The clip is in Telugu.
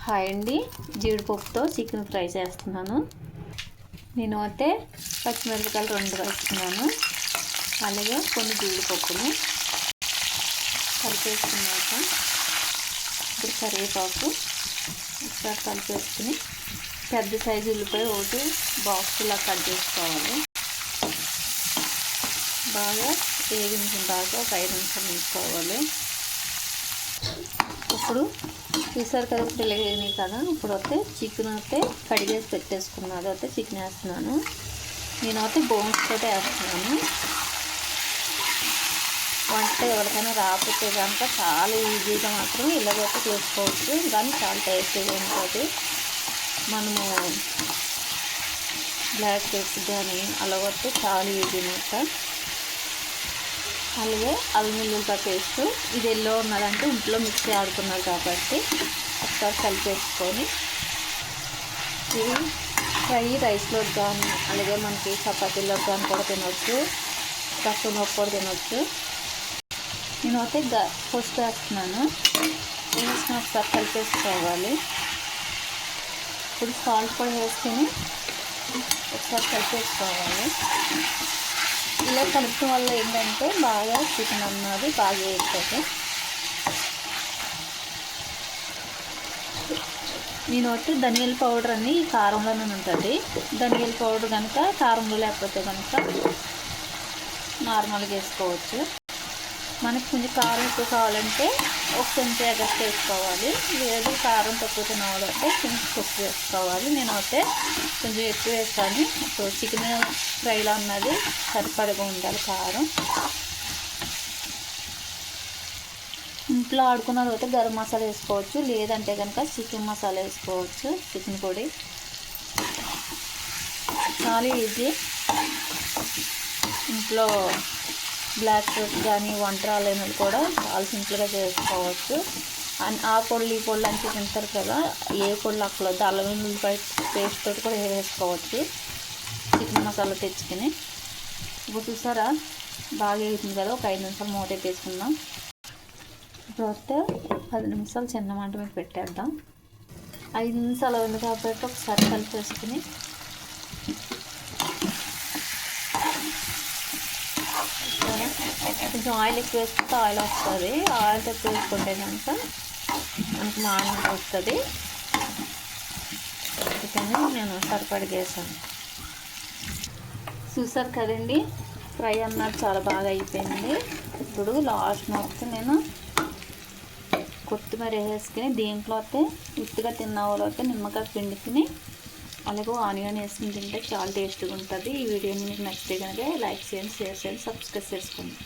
హాయ్ అండి, జీడిపప్పుతో చికెన్ ఫ్రై చేస్తున్నాను. నేను అయితే పచ్చిమిరపకాయలు 2 వేస్తున్నాను. అలాగే కొన్ని జీడిపప్పులు కలిపేసుకున్నాక ఇప్పుడు కరివేపాకు ఒకసారి కలిపేసుకుని పెద్ద సైజు ఉల్లిపాయ ఒకటి బాక్స్లా కట్ చేసుకోవాలి. బాగా వేగించిన దాకా ఒక 5 నిమిషాలు ఉంచుకోవాలి. ఇప్పుడు చూసారు కదా, తెలియని కదా. ఇప్పుడు అయితే చికెన్ అయితే కడిగేసి పెట్టేసుకున్నది అయితే చికెన్ వేస్తున్నాను. నేనైతే బోన్స్ తోటే వేస్తున్నాను. వంట ఎవరికైనా రాకపోతే కనుక చాలా ఈజీగా మాత్రం ఇలాగైతే చేసుకోవచ్చు, కానీ చాలా టేస్టీగా ఉంటుంది. మనము బ్లాక్ పెప్స్ కానీ అలాగైతే చాలా ఈజీ మాట. అలాగే అల్లం వెల్లుల్లిపాయ పేస్ట్ ఇది ఎల్లో ఉన్నదంటే ఇంట్లో మిక్సీ ఆడుకున్నారు కాబట్టి ఒకసారి కలిపేసుకొని ఇది ఫ్రై రైస్లోకి కానీ అలాగే మనకి చపాతీలోకి కానీ కూడా తినవచ్చు, రసంలోకి కూడా తినవచ్చు. నేను అయితే పసుపు వేస్తున్నాను. వేసిన ఒకసారి కలిపేసుకోవాలి. ఇప్పుడు సాల్ట్ కూడా వేసుకొని ఒకసారి కలిపేసుకోవాలి. ఇలా కలుపుకోవడం వల్ల ఏంటంటే బాగా చికెన్ అన్నది బాగా వేస్తుంది. నేను వచ్చి ధనియాల పౌడర్ అని కారంలోనే ఉంటుంది. ధనియాల పౌడర్ కనుక కారంలో లేకపోతే కనుక నార్మల్గా వేసుకోవచ్చు. మనకి కొంచెం కారం ఎక్కువ కావాలంటే ఒక చెంచా ఎగస్ట్ వేసుకోవాలి. లేదు కారం తక్కువ తినవాలంటే కొంచెం తక్కువ వేసుకోవాలి. నేను అయితే కొంచెం ఎక్కువ వేస్తాను. ఇప్పుడు చికెన్ ఫ్రైలో అన్నది సరిపడగా ఉండాలి కారం. ఇంట్లో ఆడుకున్న అయితే గరం మసాలా వేసుకోవచ్చు, లేదంటే కనుక చికెన్ మసాలా వేసుకోవచ్చు. చికెన్ పొడి చాలా ఈజీ. ఇంట్లో బ్లాక్ పెప్పర్ కానీ వంట రాలేనది కూడా చాలా సింపుల్గా చేసుకోవచ్చు. ఆ పొడులు ఈ పొడులు అని తింటారు కదా, ఏ పొడులు అక్కడ అల్లం వెల్లుల్లిపాయ పేస్ట్ తోటి కూడా వేసుకోవచ్చు చికెన్ మసాలా తెచ్చుకుని. ఇప్పుడు చూసారా బాగా వేగుతుంది కదా, ఒక 5 నిమిషాలు మూత వేసుకుందాం. ఇప్పుడు వస్తే 10 నిమిషాలు చిన్న మంట మీద పెట్టేద్దాం. 5 నిమిషాలు ఉంది కాబట్టి ఒకసారి కలిపేసుకుని కొంచెం ఆయిల్ ఎక్కువ వేసుకుంటే ఆయిల్ వస్తుంది. ఆయిల్ తక్కువ వేసుకుంటే కనుక మనకు మామూలుగా వస్తుంది. అందుకని నేను సరిపడిగా వేసాను. చూసారు కదండి, ఫ్రై అన్నది చాలా బాగా అయిపోయింది. ఇప్పుడు లాస్ట్ మొత్తం నేను కొత్తిమీర వేసుకుని దీంట్లో అయితే ఉత్తిగా తిన్న వాళ్ళు అయితే నిమ్మకాయ పిండుకుని అలాగే ఆనియన్ వేసుకుని తింటే చాలా టేస్ట్గా ఉంటుంది. ఈ వీడియోని మీకు నచ్చితే కనుక లైక్ చేయండి, షేర్ చేయండి, సబ్స్క్రైబ్ చేసుకోండి.